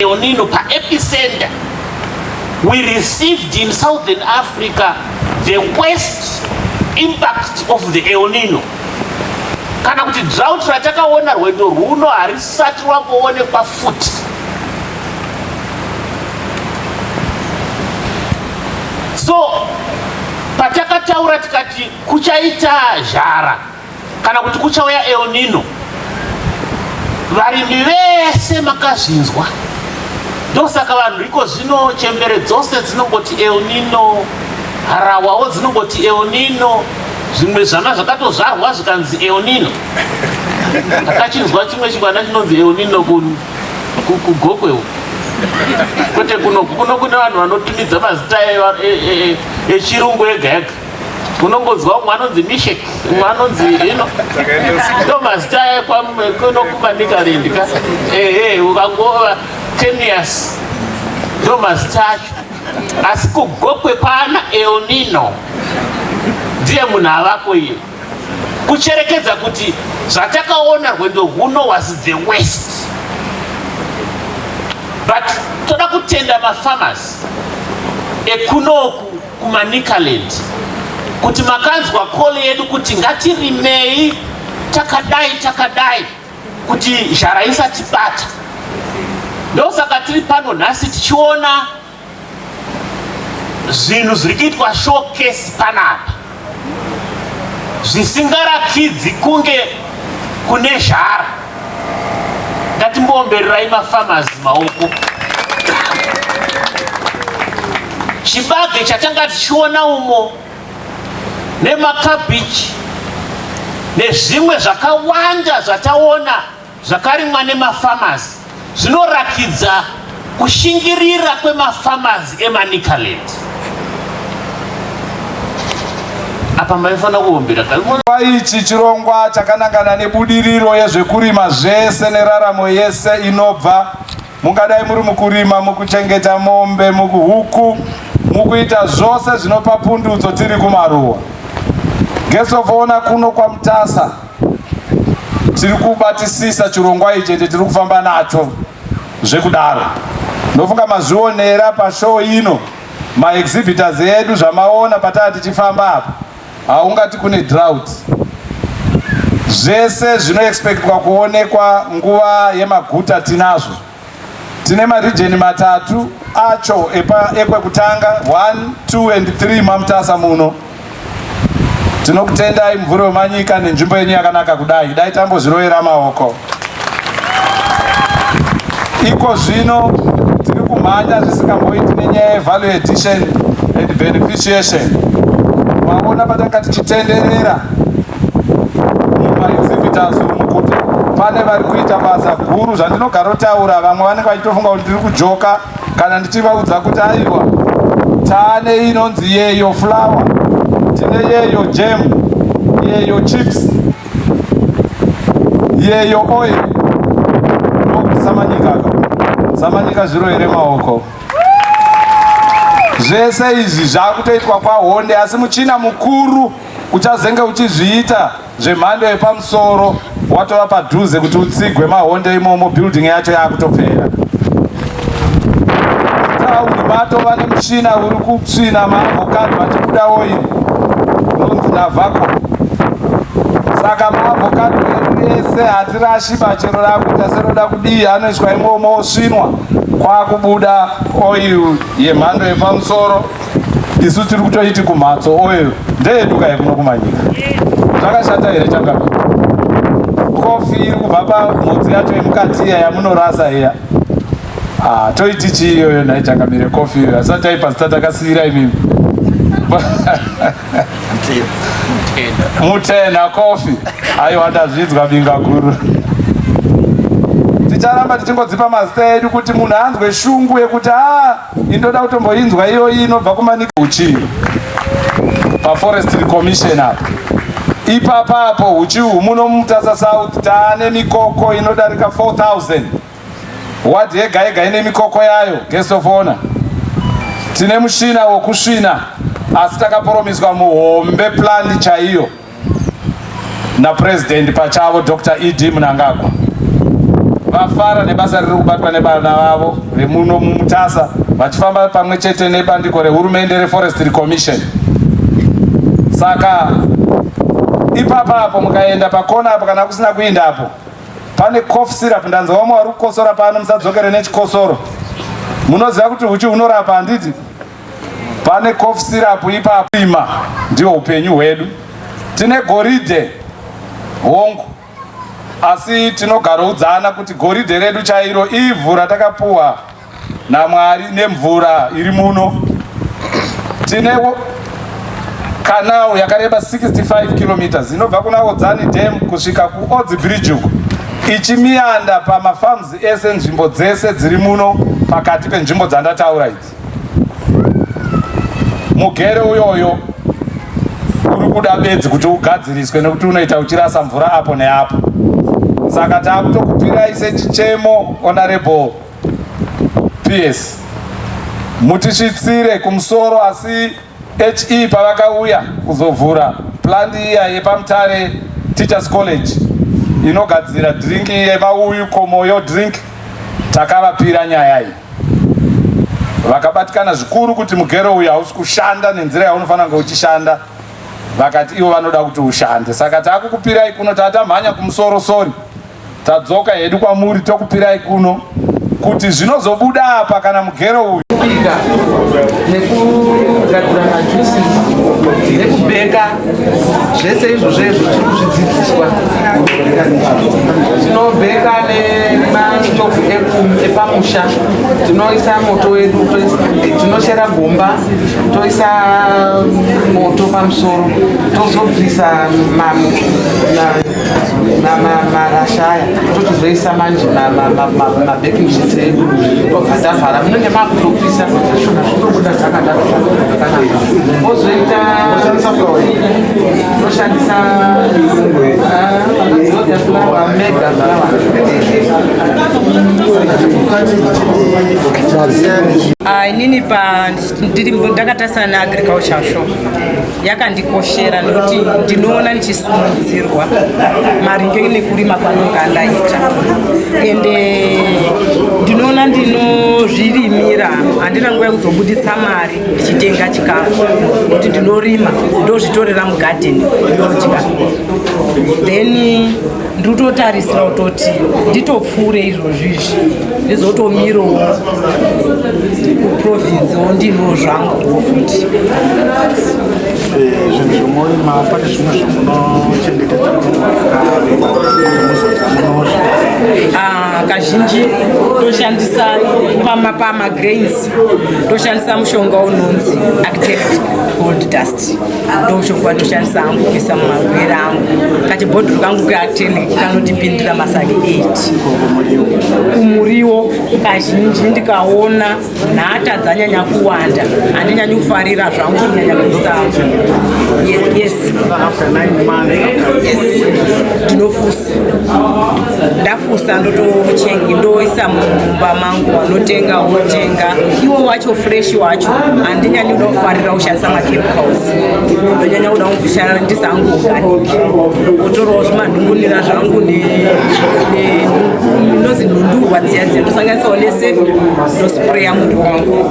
El Nino per epicenter. We received in Southern Africa the worst impact of the El Nino. Kana kuti drought ratakaona rwedo runo harisati rwamboonekwa futi. So patakataura tikati kuchaita zhara kana kuti kuchauya El Nino, varimi vese makazvinzwa. Ndosaka vanhu iko zvino chembere dzose dzinongoti El Nino, harawawo dzinongoti El Nino, zvimwe zvana zvakatozvarwa zvikanzi El Nino. Takachinzwa chimwe chimwana chinonzi El Nino kugokwe uko. Kwete kuno kune vanhu vanotumidza mazita echirungu ega ega. Kunongodzwa umwe anonzi Mishek, umwe anonzi ndo mazita kumaNicaland ka. Ukangova Tenias ndo mazita acho. Asi kugokwe pana El Nino ndiye munhu avako iye. Kucherekedza kuti zvatakaona rwendo rwuno was the worst. But toda kutenda mafarmers ekunoku kumaNicaland kuti makanzwa call yedu kuti ngatirimei takadai kuti zhara isatibata. Ndosaka tiri pano nhasi tichiona zvinhu zviri kuitwa showcase panapa zvisingarakidzi kunge kune zhara. Ngatimbombererai mafarmers maoko. Chibage chatanga tichiona umo nemakabichi nezvimwe zvakawanda zvataona zvakarimwa nemafarmers zvinorakidza kushingirira kwemafarmers emaNicaland. Apa maifana kuombera ichi chirongwa chakanangana nebudiriro yezvekurima zvese neraramo yese inobva, mungadai muri mukurima, mukuchengeta mombe, mukuhuku, mukuita zvose zvinopa pundudzo tiri kumaruwa. Gesofoona kuno kwa Mtasa tiri kubatisisa chirongwa ichi tiri kufamba nacho zvekudaro. Ndofunga mazvionera pashow ino maexhibitors edu zvamaona patati tichifamba apa. Haungati kune drought. Zvese zvinoexpectwa kuonekwa nguva yemaguta tinazvo. Tine maregion matatu acho ekwekutanga 1, 2 and 3 maMtasa muno. Tinokutendai mvuri wemanyika nenzvimbo yenyu yakanaka kudai. Dai tambozvirovera maoko. Iko zvino tiri kumhanya zvisingamboiti nenyaya yevalue addition and beneficiation. Maona patanga tichitenderera mumaexhibitors mukuti pane vari kuita basa guru zvandinogara kutaura. Vamwe vanenge vachitofunga kuti ndiri kujoka kana ndichivaudza kuti aiwa taane inonzi yeyo flour, tine yeyo jam, yeyo chips, yeyo oil. Ndokuti samanyika zviro here maoko. Zvese izvi zvakutoitwa kwaHonde, asi muchina mukuru uchazenge uchizviita zvemhando yepamusoro watova padhuze kuti utsigwe maHonde imomo, building yacho yakutopera. Taundi matova nemuchina uri kusvina maavocado achibuda oil unonzi Navaco. Saka maavocado edu ese hatirashi bachero rakuita seroda kudii, anoiswa imomo osvinwa kwakubuda oil yemhando yepamusoro. Isu tiri kutoiti kumhatso oil ndeyeduka yekuno kumanyika. Zvakashata here changapa? Kofi iri kubva pamhodzi yacho yemukati yamunorasa iya. Toiti chii iyoyo nhai changamire kofi iyoyo? Asati taipa zita takasiyira imimi. Mutena kofi. Aiwa ndazvidzwa binga guru. Ticharamba tichingodzipa mazita edu kuti munhu anzwe shungu yekuti indoda kutomboinzwa iyo inobva kumanika uchi paforestry commission apa. Ipapapo uchi muno muMtasa South taane mikoko inodarika 4000. Wadi yega yega ine mikoko yayo. Gesofoona tine mushina wokusvina, asi takapromiswa muhombe plan chaiyo na president pachavo Dr. E.D. Mnangagwa. vafara nebasa riri kubatwa nevana vavo remuno mumutasa vachifamba pamwe chete nebandiko rehurumende reforestry commission. Saka ipapapo mukaenda pakona apo kana kusina kuindapo pane cough syrup, ndanzwa vamwe vari kukosora pano, musadzokere nechikosoro. Munoziva kuti uchi hunorapa handiti? Pane cough syrup ipapo. Ima ndio upenyu hwedu. Tine goridhe hongu, asi tinogaroudzana kuti goridhe redu chairo ivhu ratakapuwa naMwari nemvura iri muno. Tine kanal yakareba 65 km inobva kuna Odzani Dam kusvika kuOdzi Bridge uko, ichimiyanda pamafarms ese, nzvimbo dzese dziri muno pakati penzvimbo dzandataura idzi. Mugere uyoyo uri kuda bedzi kuti ugadziriswe nekuti unoita uchirasa mvura apo neapo. Saka takutokupirai sechichemo Honorable PS, mutisvitsire kumusoro. Asi HE pavakauya kuzovhura plant iya yepaMutare Teachers College inogadzira drink yevauyu Komoyo drink, takavapira nyaya iyi. Vakabatikana zvikuru kuti mugero uyu hausi kushanda nenzira yaunofana kunge uchishanda, vakati ivo vanoda kuti ushande. Saka takukupirai kuno, tatamhanya kumusoro, sori tadzoka hedu kwamuri, tokupirai kuno kuti zvinozobuda apa kana mugero uyu nekugadzira majusi nekubheka zvese izvozvo tiri kuzvidzidziswa. Tinobheka nematofu epamusha, tinoisa moto wedu, tinochera gomba, toisa moto pamusoro, tozobvisa marashaya, tochizoisa manje mabaking sheets edu, tobva tavhara. Munenge makutopisa zvinobuda zvakadaro zvakanaka. Ozoita toshandisa flour, mega flour. Inini ndakatasana neagriculture shop yakandikoshera nekuti ndinoona nichisumudzirwa maringe nekurima kwanonga ndaita, ende ndinoona ndinozvirimira, handina nguva yekuzobuditsa mari ndichitenga chikafu, nekuti ndinorima ndozvitorera mugadheni ndodya. Then ndinototarisira kutoti nditopfuure izvozvizvi ndizotomirawo kuprovincewo ndino zvangu futi. Zvinhu zvomurima pane zvimwe zvamunochengetedza kazhinji toshandisa pamagrains, toshandisa mushonga unonzi Actelic Gold Dust. Ndo mushonga watoshandisa hangu kuisa mumagwere angu. Kachibhodhoro kangu kaActelic kanotipindira masagi 8 kumuriwo. Kazhinji ndikaona nhata dzanyanya kuwanda, handinyanyi kufarira zvangu kunyanya kuisa. Yes, ndinofusa, ndafusa ndoisa mumba mangu, wanotenga wotenga, iwo wacho fresh wacho. Handinyanyi kuda kufarira kushandisa machemicals, ndonyanya kuda kushandisa hangu organic. Kutorawo zvimanhungunira zvangu nozi nhundurwa dziya ndosanganisawo nesefi, ndospreya muri wangu.